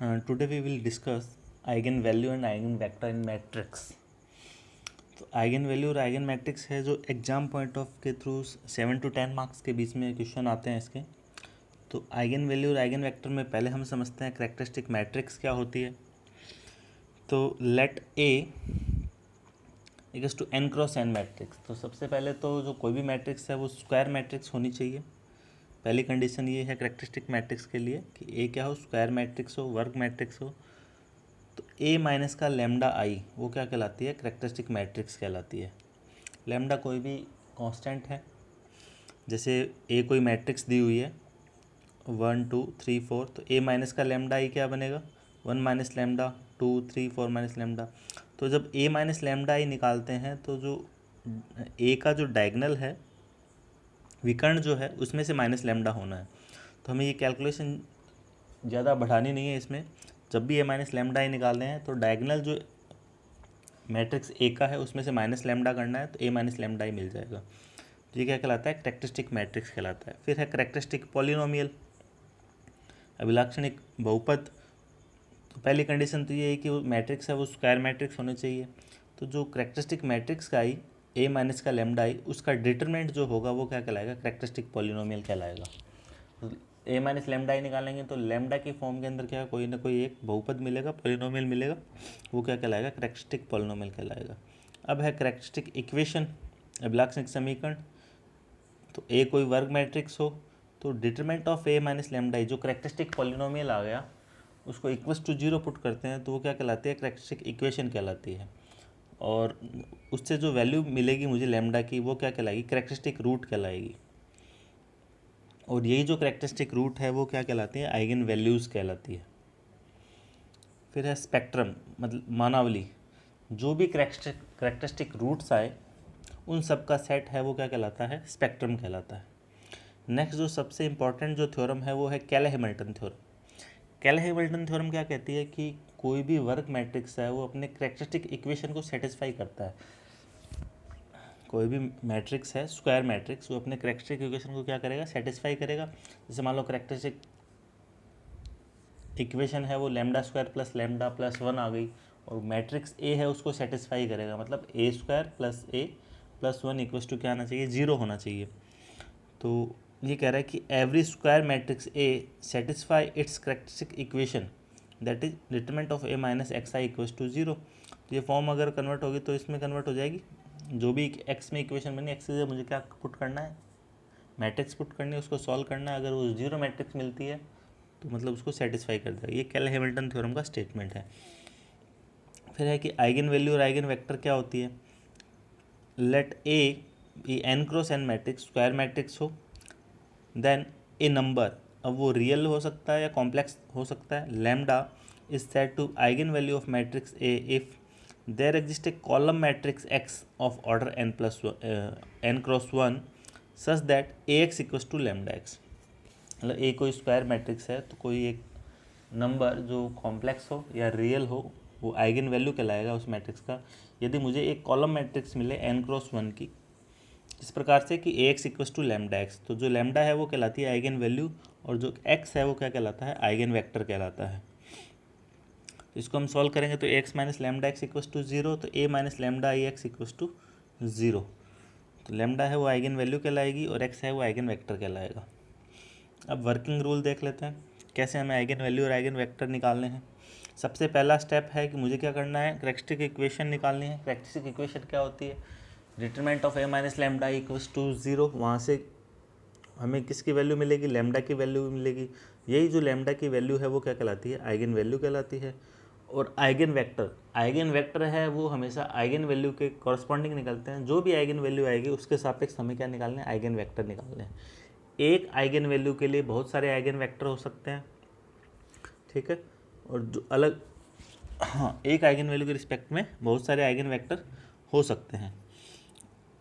Today we will discuss eigenvalue and eigenvector in matrix. तो eigen value और eigen matrix है जो exam point of के through 7 to 10 marks के बीच में क्वेश्चन आते हैं इसके। तो आइगन वैल्यू और आइगन वेक्टर में पहले हम समझते हैं कैरेक्टरिस्टिक मैट्रिक्स क्या होती है। तो let A equals to n cross n matrix. तो सबसे पहले तो जो कोई भी मैट्रिक्स है वो स्क्वायर मैट्रिक्स होनी चाहिए। पहली कंडीशन ये है कैरेक्टरिस्टिक मैट्रिक्स के लिए कि ए क्या हो, स्क्वायर मैट्रिक्स हो, वर्ग मैट्रिक्स हो। तो ए माइनस का लेमडा आई वो क्या कहलाती है, कैरेक्टरिस्टिक मैट्रिक्स कहलाती है। लेमडा कोई भी कांस्टेंट है, जैसे ए कोई मैट्रिक्स दी हुई है 1 2 3 4, तो ए माइनस का लेमडा आई क्या बनेगा 1 माइनस लेमडा 2 3 4 माइनस लेमडा। तो जब ए माइनस लेमडा आई निकालते हैं तो जो ए का जो डायगनल है विकर्ण जो है उसमें से माइनस लेमडा होना है। तो हमें ये कैलकुलेशन ज़्यादा बढ़ानी नहीं है इसमें। जब भी ए माइनस लेमडा आई निकालने हैं तो डायगनल जो मैट्रिक्स ए का है उसमें से माइनस लेमडा करना है, तो ए माइनस लेमडा ही मिल जाएगा। तो ये क्या कहलाता है, कैरेक्टरिस्टिक मैट्रिक्स कहलाता है। फिर है कैरेक्टरिस्टिक पॉलिनोमियल, अभिलाक्षणिक बहुपद। तो पहली कंडीशन तो ये है कि वो मैट्रिक्स है वो स्क्वायर मैट्रिक्स होने चाहिए। तो जो कैरेक्टरिस्टिक मैट्रिक्स का आई ए माइनस का लेमडा आई उसका डिटरमिनेंट जो होगा वो क्या कहलाएगा, कैरेक्टरिस्टिक पॉलिनोमियल कहलाएगा। तो ए माइनस लेमडा आई निकालेंगे तो लेमडा की फॉर्म के अंदर क्या कोई ना कोई एक बहुपद मिलेगा, पॉलिनोमियल मिलेगा, वो क्या कहलाएगा, कैरेक्टरिस्टिक पॉलिनोमियल कहलाएगा। अब है कैरेक्टरिस्टिक इक्वेशन, अभिलाक्षणिक समीकरण। तो ए कोई वर्ग मैट्रिक्स हो तो determinant of A minus lambda आई जो कैरेक्टरिस्टिक पॉलिनोमियल आ गया उसको इक्वल्स टू 0 पुट करते हैं तो वो क्या कहलाती है, कैरेक्टरिस्टिक इक्वेशन कहलाती है। और उससे जो वैल्यू मिलेगी मुझे लेमडा की वो क्या कहलाएगी, कैरेक्टरिस्टिक रूट कहलाएगी। और यही जो कैरेक्टरिस्टिक रूट है वो क्या कहलाती है, आइगन वैल्यूज़ कहलाती है। फिर है स्पेक्ट्रम, मतलब मानावली। जो भी कैरेक्टरिस्टिक रूट्स आए उन सब का सेट है वो क्या कहलाता है, स्पेक्ट्रम कहलाता है। नेक्स्ट जो सबसे इंपॉर्टेंट जो थ्योरम है वो है केल-हैमिल्टन थ्योरम। केल-हैमिल्टन थ्योरम क्या कहती है कि कोई भी वर्ग मैट्रिक्स है वो अपने कैरेक्टरिस्टिक इक्वेशन को सेटिस्फाई करता है। कोई भी मैट्रिक्स है स्क्वायर मैट्रिक्स वो अपने कैरेक्टरिस्टिक इक्वेशन को क्या करेगा, सेटिस्फाई करेगा। जैसे मान लो कैरेक्टरिस्टिक इक्वेशन है वो lambda square plus lambda plus 1 आ गई और मैट्रिक्स ए है उसको सेटिस्फाई करेगा, मतलब A square plus A plus 1 equals to क्या आना चाहिए, 0 होना चाहिए। तो ये कह रहा है कि every square matrix A satisfy its characteristic equation that is determinant of A minus X I equals to 0। तो ये फॉर्म अगर कन्वर्ट होगी तो इसमें कन्वर्ट हो जाएगी। जो भी एक्स में इक्वेशन बनी, एक्स से मुझे क्या पुट करना है, मैट्रिक्स पुट करनी है, उसको सॉल्व करना है। अगर वो 0 मैट्रिक्स मिलती है तो मतलब उसको सेटिस्फाई कर देगा। ये केल-हैमिल्टन थ्योरम का स्टेटमेंट है। फिर है कि आइगन वैल्यू और आइगन वेक्टर क्या होती है। Let A be N cross N matrix, square matrix हो, देन ए नंबर, अब वो रियल हो सकता है या कॉम्प्लेक्स हो सकता है। Lambda is set to eigen value of matrix A if there exist a column matrix X of order N plus N cross 1 such that A X equals to lambda X. मतलब ए कोई square matrix है तो कोई एक number जो complex हो या रियल हो वो आइगन वैल्यू कहलाएगा उस मैट्रिक्स का। यदि मुझे एक कॉलम मैट्रिक्स मिले एन क्रॉस 1 की, इस प्रकार से कि A X equals to lambda X, तो जो लेमडा है वो कहलाती है आइगन वैल्यू और जो एक्स है वो क्या कहलाता है, आइगन वेक्टर कहलाता है। तो इसको हम सॉल्व करेंगे तो X minus lambda X equals to 0, तो A minus lambda I X equals to 0। तो लेमडा है वो आइगन वैल्यू कहलाएगी और एक्स है वो आइगन वेक्टर कहलाएगा। अब वर्किंग रूल देख लेते हैं कैसे हमें आइगन वैल्यू और आइगन वेक्टर निकालने हैं। सबसे पहला स्टेप है कि मुझे क्या करना है, कैरेक्टरिस्टिक इक्वेशन निकालनी है। कैरेक्टरिस्टिक इक्वेशन क्या होती है, determinant of A minus lambda equals to 0। वहाँ से हमें किसकी वैल्यू मिलेगी, लेमडा की वैल्यू मिलेगी। यही जो लेमडा की वैल्यू है वो क्या कहलाती है, आइगन वैल्यू कहलाती है। और आइगन वेक्टर है वो हमेशा आइगन वैल्यू के कॉरस्पॉन्डिंग निकलते हैं। जो भी आइगन वैल्यू आएगी उसके सापेक्ष हमें क्या निकालने हैं, आइगन वेक्टर निकालने हैं। एक आइगन वैल्यू के लिए बहुत सारे आइगन वेक्टर हो सकते हैं, ठीक है। और जो अलग, हाँ, एक आइगन वैल्यू के रिस्पेक्ट में बहुत सारे आइगन वेक्टर हो सकते हैं।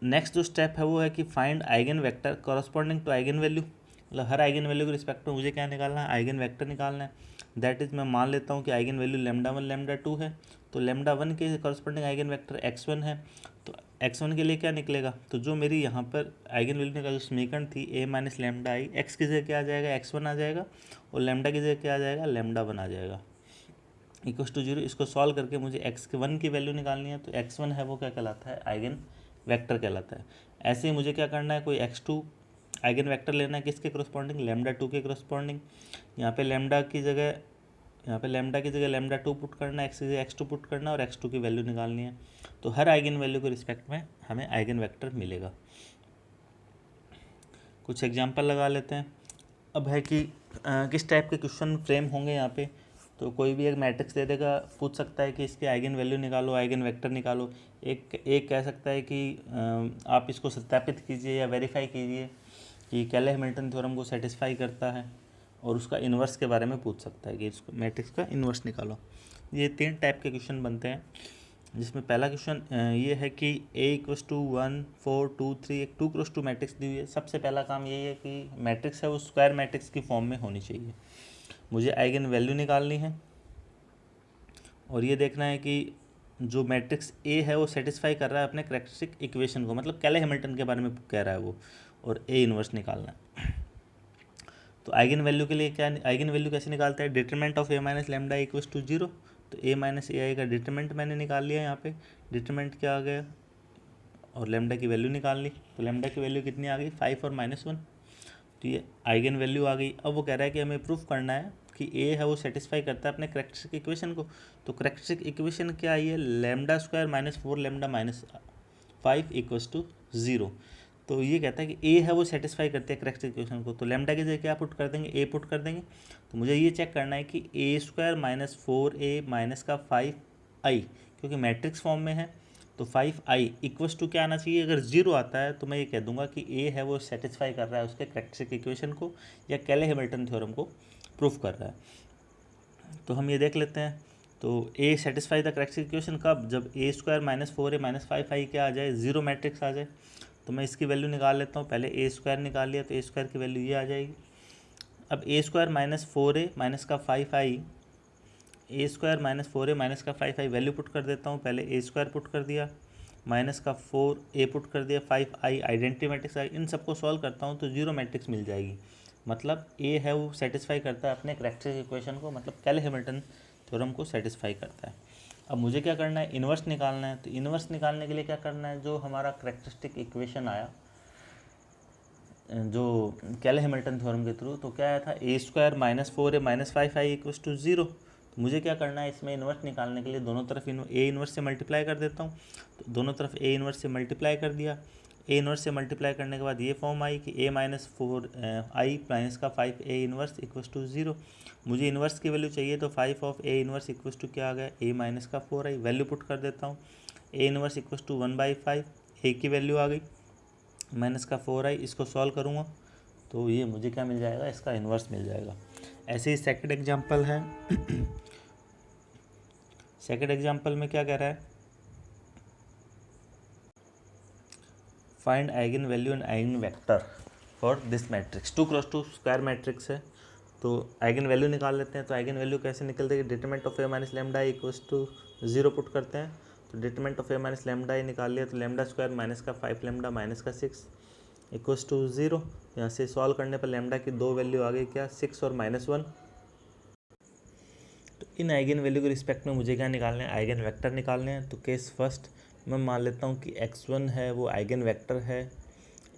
नेक्स्ट जो स्टेप है वो है कि find eigen vector corresponding to eigen value. मतलब हर आइगन वैल्यू के रिस्पेक्ट में मुझे क्या निकालना है, आइगन वेक्टर निकालना है। दैट इज़ मैं मान लेता हूँ कि आइगन वैल्यू लेमडा 1 लेमडा 2 है, तो लेमडा 1 के कॉरस्पॉन्डिंग आइगन वेक्टर x1 है। तो x1 के लिए क्या निकलेगा, तो जो मेरी यहाँ पर आइगन वैल्यू का जो समीकरण थी ए माइनस लेमडा आई, एक्स की जगह क्या आ जाएगा, x1 आ जाएगा और लेमडा की जगह क्या आ जाएगा, लेमडा 1 आ जाएगा। इक्वल टू 0, इसको सॉल्व करके मुझे एक्स के 1 की वैल्यू निकालनी है। तो x1 है वो क्या कहलाता है, आइगन वेक्टर कहलाता है। ऐसे ही मुझे क्या करना है, कोई x2 आइगन वेक्टर लेना है, किसके करस्पॉन्डिंग, λ2 के करस्पॉन्डिंग। यहाँ पे लैम्डा की जगह λ2 पुट करना है, x की जगह x2 पुट करना है और x2 की वैल्यू निकालनी है। तो हर आइगन वैल्यू के रिस्पेक्ट में हमें आइगन वेक्टर मिलेगा। कुछ एग्जांपल लगा लेते हैं। अब है कि किस टाइप के क्वेश्चन फ्रेम होंगे यहाँ पे। तो कोई भी एक मैट्रिक्स दे देगा, पूछ सकता है कि इसके आइगन वैल्यू निकालो, आइगन वेक्टर निकालो। एक कह सकता है कि आप इसको सत्यापित कीजिए या वेरीफाई कीजिए कि कैले हैमिल्टन थ्योरम को सेटिस्फाई करता है, और उसका इन्वर्स के बारे में पूछ सकता है कि इसको मैट्रिक्स का इन्वर्स निकालो। ये 3 टाइप के क्वेश्चन बनते हैं, जिसमें पहला क्वेश्चन ये है कि A=1 4 2 3 एक 2x2 मैट्रिक्स दी हुई है। सबसे पहला काम यही है कि मैट्रिक्स है वो स्क्वायर मैट्रिक्स की फॉर्म में होनी चाहिए। मुझे आइगन वैल्यू निकालनी है और ये देखना है कि जो मैट्रिक्स ए है वो सेटिस्फाई कर रहा है अपने कैरेक्टरिस्टिक इक्वेशन को, मतलब कैले हैमिल्टन के बारे में कह रहा है वो, और ए इन्वर्स निकालना है। तो आइगन वैल्यू के लिए क्या, आइगन वैल्यू कैसे निकालता है, determinant of A - lambda equals to 0। तो A - का डिटरमिनेंट मैंने निकाल लिया यहाँ पे, डिटरमिनेंट क्या आ गया, और लैम्डा की वैल्यू निकाल ली। तो लैम्डा की वैल्यू कितनी आ गई, 5 और -1। तो ये आइगन वैल्यू आ गई। अब वो कह रहा है कि हमें प्रूफ करना है कि ए है वो सेटिस्फाई करता है अपने कैरेक्टरिस्टिक इक्वेशन को। तो कैरेक्टरिस्टिक इक्वेशन क्या आई है, λ² - 4 λ - 5 इक्वल्स टू 0। तो ये कहता है कि ए है वो सेटिस्फाई करते हैं कैरेक्टरिस्टिक इक्वेशन को। तो लैम्डा की जगह क्या पुट कर देंगे, ए पुट कर देंगे। तो मुझे ये चेक करना है कि A² - 4A - का 5i, क्योंकि मैट्रिक्स फॉर्म में है तो 5i इक्वल्स टू क्या आना चाहिए। अगर 0 आता है तो मैं ये कह दूंगा कि ए है वो सेटिस्फाई कर रहा है उसके कैरेक्टरिस्टिक इक्वेशन को, या कैले हैमिल्टन थ्योरम को प्रूफ कर रहा है। तो हम ये देख लेते हैं। तो ए सेटिस्फाई द कैरेक्टरिस्टिक इक्वेशन कब, जब A² - 4A - 5i क्या आ जाए, 0 मैट्रिक्स आ जाए। तो मैं इसकी वैल्यू निकाल लेता हूँ। पहले A² निकाल लिया तो A² की वैल्यू ये आ जाएगी। अब A² - 4A - का 5i, A² - 4A - का 5i वैल्यू पुट कर देता हूँ। पहले A² पुट कर दिया, माइनस का 4A पुट कर दिया, 5i आइडेंटिटी मैट्रिक्स आई। इन सबको सॉल्व करता हूँ तो 0 मैट्रिक्स मिल जाएगी। मतलब ए है वो सेटिस्फाई करता है अपने कैरेक्टरिस्टिक इक्वेशन को, मतलब कैले हैमिल्टन थ्योरम को सेटिस्फाई करता है। अब मुझे क्या करना है, इन्वर्स निकालना है। तो इन्वर्स निकालने के लिए क्या करना है, जो हमारा कैरेक्टरिस्टिक इक्वेशन आया जो कैले हैमिल्टन थ्योरम के थ्रू, तो क्या आया था, A² - 4A - 5i equals to 0। तो मुझे क्या करना है, इसमें इन्वर्स निकालने के लिए दोनों तरफ ए इन्वर्स से मल्टीप्लाई कर देता हूँ। तो दोनों तरफ ए इन्वर्स से मल्टीप्लाई कर दिया। ए इन्वर्स से मल्टीप्लाई करने के बाद ये फॉर्म आई कि A - 4i माइनस का 5A इन्वर्स इक्वल्स टू 0। मुझे इन्वर्स की वैल्यू चाहिए, तो 5 of A inverse equals to क्या आ गया, A माइनस का 4i। वैल्यू पुट कर देता हूँ, A inverse equals to 1/5, A की वैल्यू आ गई माइनस का 4i। इसको सॉल्व करूँगा तो ये मुझे क्या मिल जाएगा, इसका इन्वर्स मिल जाएगा। ऐसे ही सेकंड एग्जांपल है। सेकंड एग्जांपल में क्या कह रहा है, find eigen value and eigen vector for this matrix. 2x2 square matrix है, तो आइगन वैल्यू निकाल लेते हैं। तो आइगन वैल्यू कैसे निकलती है, determinant of A - lambda equals to 0 put करते हैं। तो डिटरमिनेंट ऑफ A - लैम्डा निकाल लिया, तो λ² माइनस का 5 लैम्डा माइनस का 6 इक्वल्स टू 0। यहाँ से सॉल्व करने पर लैम्डा की 2 वैल्यू आ गई, क्या, 6 और -1। तो इन आइगन वैल्यू के रिस्पेक्ट में मुझे क्या निकालना है, आइगन वेक्टर निकालने हैं। तो केस फर्स्ट मैं मान लेता हूँ कि x1 है वो आइगन वेक्टर है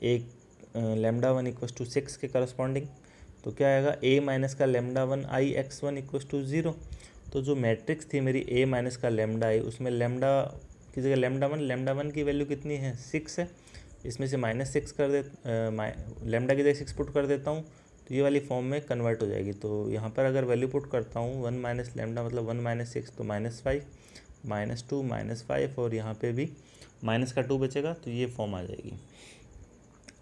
एक λ1 इक्वल्स टू 6 के करस्पॉन्डिंग। तो क्या आएगा, A माइनस का λ1i x1 इक्वल्स टू 0। तो जो मैट्रिक्स थी मेरी A माइनस का λi, उसमें लैम्डा की जगह λ1 की वैल्यू कितनी है, 6 है। इसमें से -6 कर दे, लैम्डा की जगह 6 पुट कर देता हूँ, तो ये वाली फॉर्म में कन्वर्ट हो जाएगी। तो यहाँ पर अगर वैल्यू पुट करता हूँ 1 माइनस लैम्डा मतलब 1 - 6, तो -5 -2 -5, और यहाँ पे भी माइनस का 2 बचेगा, तो ये फॉर्म आ जाएगी।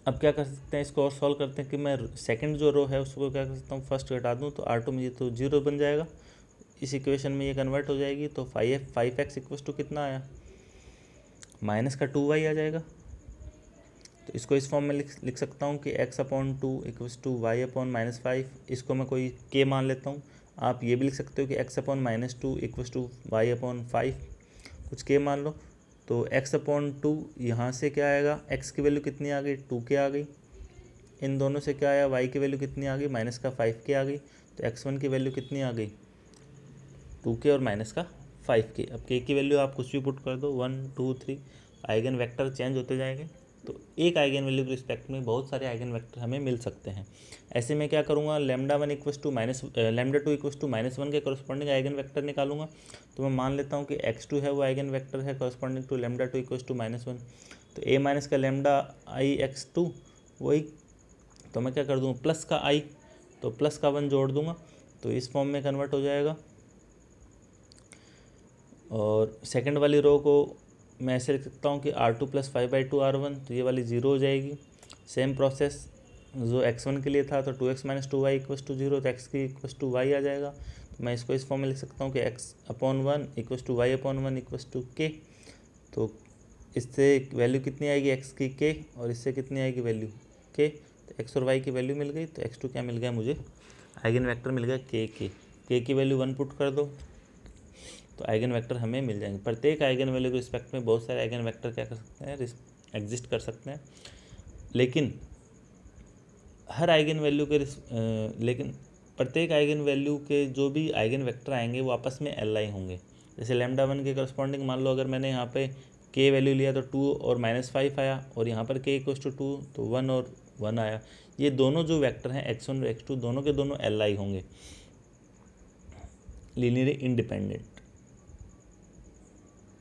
अब क्या कर सकते हैं, इसको और सॉल्व करते हैं कि मैं सेकंड जो रो है उसको क्या कर सकता हूँ, फर्स्ट घटा दूँ तो R2 में ये तो 0 बन जाएगा, इस इक्वेशन में ये कन्वर्ट हो जाएगी। तो 5x इक्वल्स टू कितना आया, माइनस का 2y आ जाएगा। तो इसको इस फॉर्म में लिख सकता हूँ कि x/2 इक्वल्स टू y/-5। इसको मैं कोई k मान लेता हूँ। आप ये भी लिख सकते हो कि x/-2 इक्वल्स टू y/5, कुछ k मान लो। तो x/2 यहाँ से क्या आएगा, x की वैल्यू कितनी आ गई, 2k आ गई। इन दोनों से क्या आया, y की वैल्यू कितनी आ गई, -5k आ गई। तो x1 की वैल्यू कितनी आ गई, 2k और माइनस का 5k। अब k की वैल्यू आप कुछ भी पुट कर दो, 1 2 3, आइगन वेक्टर चेंज होते जाएंगे। तो एक आइगन वैल्यू के रिस्पेक्ट में बहुत सारे आइगन वेक्टर हमें मिल सकते हैं। ऐसे में क्या करूँगा, lambda 1 equals to minus lambda 2 equals to -1 के कॉरस्पॉन्डिंग आइगन वेक्टर निकालूंगा। तो मैं मान लेता हूँ कि x2 है वो आइगन वेक्टर है corresponding to lambda 2 equals to -1। तो a माइनस का लैम्डा आई x2 वही, तो मैं क्या कर दूँगा प्लस का i, तो प्लस का 1 जोड़ दूंगा तो इस फॉर्म में कन्वर्ट हो जाएगा। और सेकंड वाली रो को मैं ऐसे लिख सकता हूँ कि r2 + 5/2 r1, तो ये वाली 0 हो जाएगी। सेम प्रोसेस जो x1 के लिए था, तो 2x - 2y = 0, तो x की इक्वस टू y आ जाएगा। तो मैं इसको इस फॉर्म में लिख सकता हूँ कि x/1 = y/1 = k। तो इससे वैल्यू कितनी आएगी x की k, और इससे कितनी आएगी वैल्यू k। तो x और y की वैल्यू मिल गई। तो x2 क्या मिल गया मुझे, आइगन वेक्टर मिल गया k की वैल्यू 1 पुट कर दो तो आइगन वेक्टर हमें मिल जाएंगे। प्रत्येक आइगन वैल्यू के रिस्पेक्ट में बहुत सारे आइगन वेक्टर क्या कर सकते हैं, एग्जिस्ट कर सकते हैं। लेकिन हर आइगन वैल्यू के लेकिन प्रत्येक आइगन वैल्यू के जो भी आइगन वेक्टर आएंगे वो आपस में एल होंगे। जैसे लैम्डा 1 के करस्पॉन्डिंग मान लो अगर मैंने यहाँ पे k वैल्यू लिया तो 2 और -5 आया, और यहाँ पर k = 2 तो 1 और 1 आया। ये दोनों जो वेक्टर हैं x1 और x2 दोनों के दोनों एल होंगे, लीनियरली इंडिपेंडेंट।